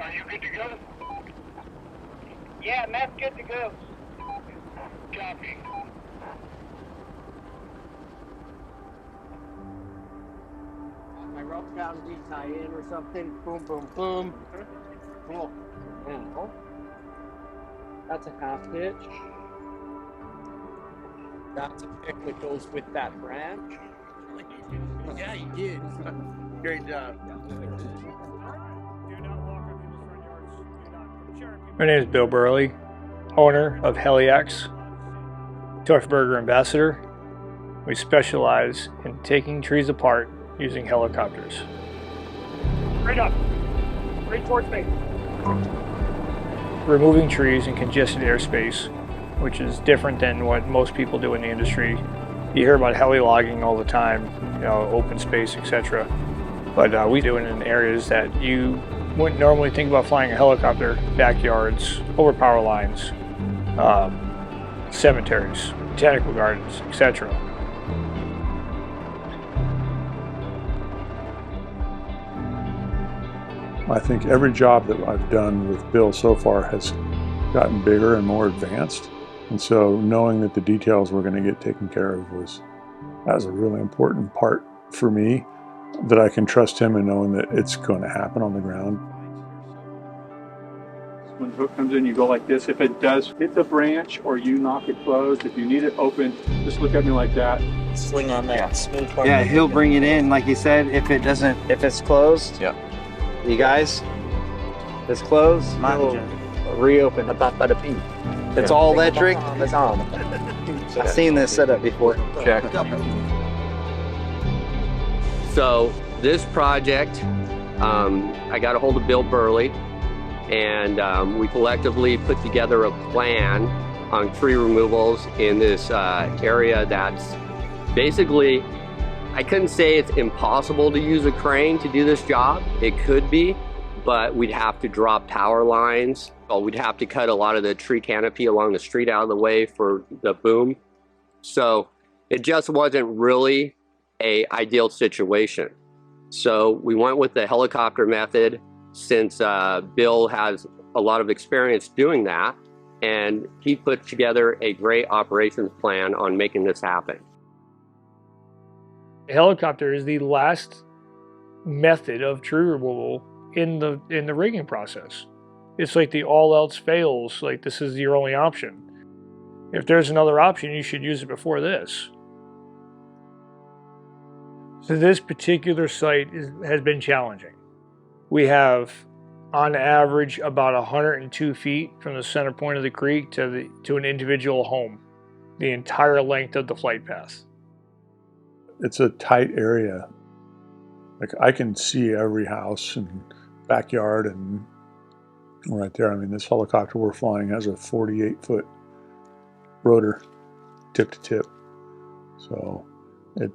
Are you good to go? Yeah, Matt's good to go. Copy. My rope down, tie in or something. Boom, boom, boom. Cool. Now, that's a half hitch. That's a pick that goes with that branch. Yeah, you did. Great job. My name is Bill Burley, owner of Heli-X, Tuffburger ambassador. We specialize in taking trees apart using helicopters. Straight up, straight towards me. Removing trees in congested airspace, which is different than what most people do in the industry. You hear about heli logging all the time, you know, open space, etc. But we do it in areas that you wouldn't normally think about flying a helicopter: backyards, over power lines, cemeteries, botanical gardens, etc. I think every job that I've done with Bill so far has gotten bigger and more advanced. And so knowing that the details were going to get taken care of was a really important part for me, that I can trust him and knowing that it's going to happen on the ground. When the hook comes in, you go like this. If it does hit the branch or you knock it closed, if you need it open, just look at me like that. Sling on that smooth part. Yeah, he'll bring it in, like he said, if it's closed. Yep. You guys, it's closed, he'll reopen. It's all electric. It's on. I've seen this setup before. Check. So this project, I got a hold of Bill Burley, and we collectively put together a plan on tree removals in this area that's basically, I couldn't say it's impossible to use a crane to do this job. It could be, but we'd have to drop power lines. Or we'd have to cut a lot of the tree canopy along the street out of the way for the boom. So it just wasn't really an ideal situation. So we went with the helicopter method, since Bill has a lot of experience doing that, and he put together a great operations plan on making this happen. A helicopter is the last method of tree removal in the rigging process. It's like the all else fails, like this is your only option. If there's another option, you should use it before this. So this particular site has been challenging. We have, on average, about 102 feet from the center point of the creek to an individual home, the entire length of the flight path. It's a tight area. Like, I can see every house and backyard and right there. I mean, this helicopter we're flying has a 48-foot rotor, tip to tip. So it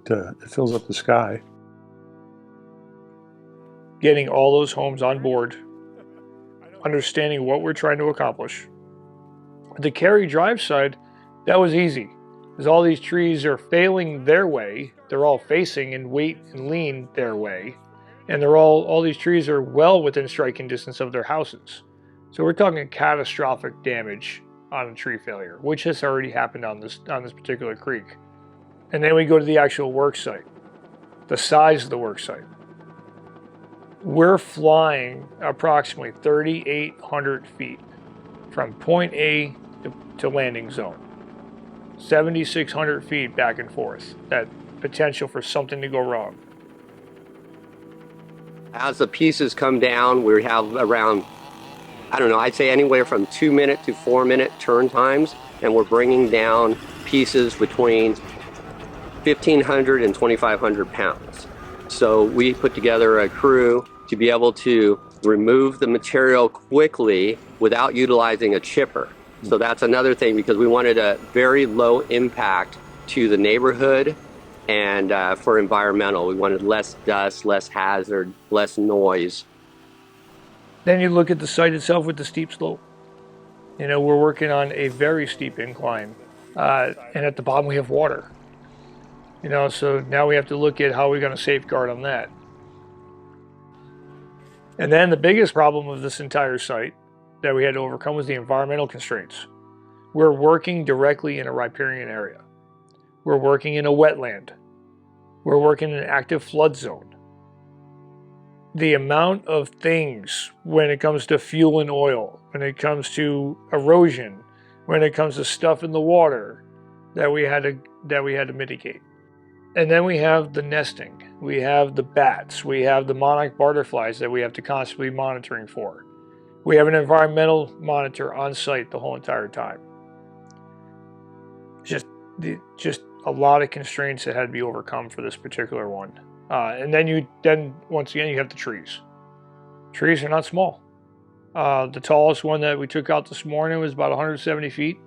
fills up the sky. Getting all those homes on board, understanding what we're trying to accomplish. The carry drive side, that was easy, because all these trees are failing their way. They're all facing and weight and lean their way, and all these trees are well within striking distance of their houses. So we're talking catastrophic damage on a tree failure, which has already happened on this particular creek. And then we go to the actual work site, the size of the work site. We're flying approximately 3,800 feet from point A to landing zone. 7,600 feet back and forth. That potential for something to go wrong. As the pieces come down, we have around, I don't know, I'd say anywhere from 2-minute to 4-minute turn times, and we're bringing down pieces between 1,500 and 2,500 pounds. So we put together a crew to be able to remove the material quickly without utilizing a chipper. So that's another thing, because we wanted a very low impact to the neighborhood, and for environmental, we wanted less dust, less hazard, less noise. Then you look at the site itself with the steep slope. You know, we're working on a very steep incline, and at the bottom we have water. You know, so now we have to look at how we're going to safeguard on that. And then the biggest problem of this entire site that we had to overcome was the environmental constraints. We're working directly in a riparian area. We're working in a wetland. We're working in an active flood zone. The amount of things when it comes to fuel and oil, when it comes to erosion, when it comes to stuff in the water that we had to mitigate. And then we have the nesting. We have the bats. We have the monarch butterflies that we have to constantly be monitoring for. We have an environmental monitor on site the whole entire time. Just a lot of constraints that had to be overcome for this particular one. And then once again, you have the trees. Trees are not small. The tallest one that we took out this morning was about 170 feet.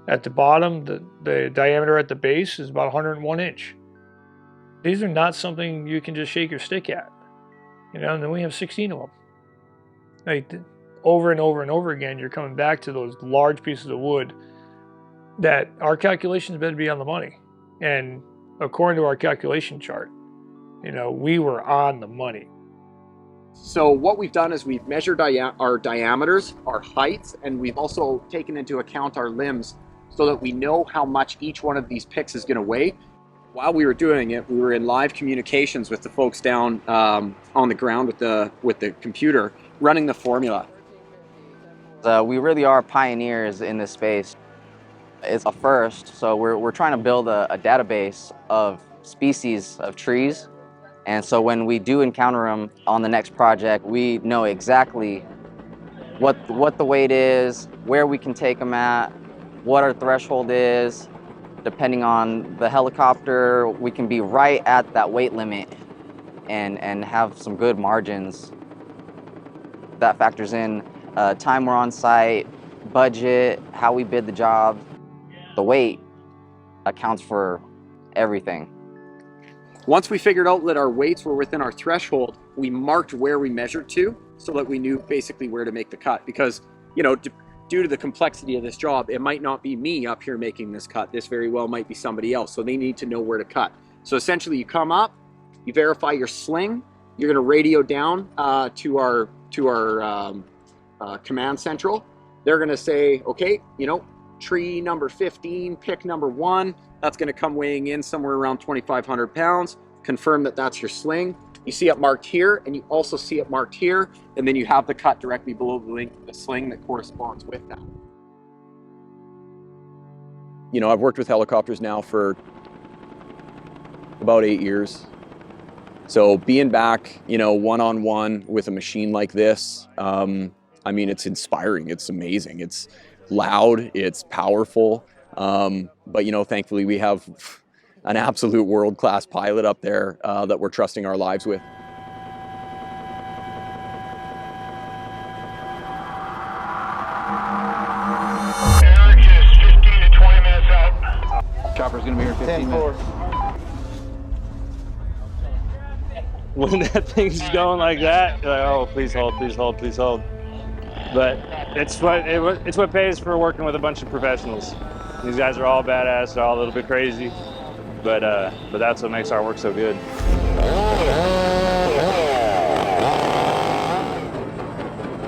At the bottom, the diameter at the base is about 101 inch. These are not something you can just shake your stick at. And then we have 16 of them. Like, over and over and over again, you're coming back to those large pieces of wood that our calculations better be on the money. And according to our calculation chart, we were on the money. So what we've done is we've measured our diameters, our heights, and we've also taken into account our limbs so that we know how much each one of these picks is going to weigh. While we were doing it, we were in live communications with the folks down on the ground with the computer, running the formula. We really are pioneers in this space. It's a first, so we're trying to build a database of species of trees. And so when we do encounter them on the next project, we know exactly what the weight is, where we can take them at, what our threshold is. Depending on the helicopter, we can be right at that weight limit and have some good margins. That factors in time we're on site, budget, how we bid the job. The weight accounts for everything. Once we figured out that our weights were within our threshold, we marked where we measured to so that we knew basically where to make the cut. Because, due to the complexity of this job, it might not be me up here making this cut. This very well might be somebody else. So they need to know where to cut. So essentially you come up, you verify your sling, you're going to radio down to our command central. They're going to say, okay, tree number 15, pick number 1, that's going to come weighing in somewhere around 2,500 pounds. Confirm that that's your sling. You see it marked here, and you also see it marked here, and then you have the cut directly below the link of the sling that corresponds with that. I've worked with helicopters now for about 8 years. So being back, one-on-one with a machine like this, it's inspiring, it's amazing. It's loud, it's powerful, but thankfully we have an absolute world-class pilot up there that we're trusting our lives with. Eric is 15 to 20 minutes out. Chopper's gonna be here in 15 minutes. When that thing's going like that, you're like, oh, please hold, please hold, please hold. But it's what pays for working with a bunch of professionals. These guys are all badass, they're all a little bit crazy, but that's what makes our work so good.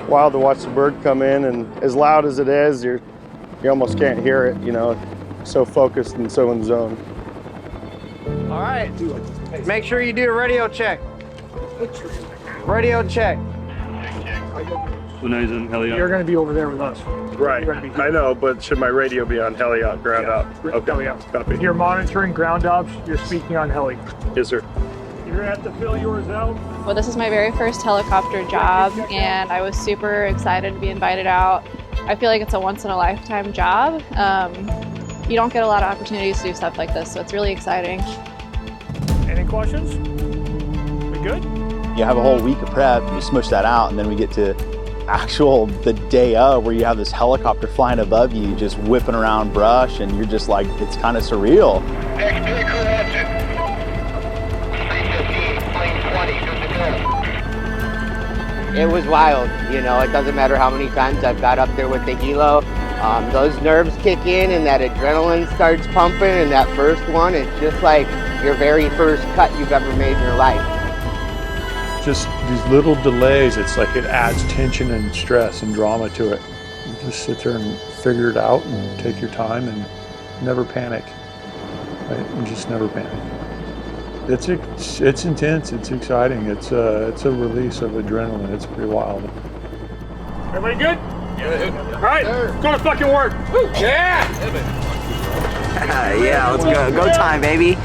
Wild to watch the bird come in, and as loud as it is, you almost can't hear it. So focused and so in zone. All right, make sure you do a radio check. Radio check. So now he's in heli. You're going to be over there with us. Right, I know, but should my radio be on heli out, ground out? Okay, copy. If you're monitoring ground ops, you're speaking on heli. Yes, sir. You're going to have to fill yours out. Well, this is my very first helicopter job, and I was super excited to be invited out. I feel like it's a once-in-a-lifetime job. You don't get a lot of opportunities to do stuff like this, so it's really exciting. Any questions? We good? You have a whole week of prep, you smush that out, and then we get to the day of where you have this helicopter flying above you, just whipping around brush, and you're just like, it's kind of surreal. X3 crew exit. 315, plane 20, good to go. It was wild, it doesn't matter how many times I've got up there with the helo. Those nerves kick in and that adrenaline starts pumping, and that first one, it's just like your very first cut you've ever made in your life. just these little delays, it's like it adds tension and stress and drama to it. You just sit there and figure it out and take your time and never panic. Right? And just never panic. It's intense, it's exciting, it's a release of adrenaline, it's pretty wild. Everybody good? All right, go to fucking work. Woo. Yeah! Yeah, let's go. Go time, baby.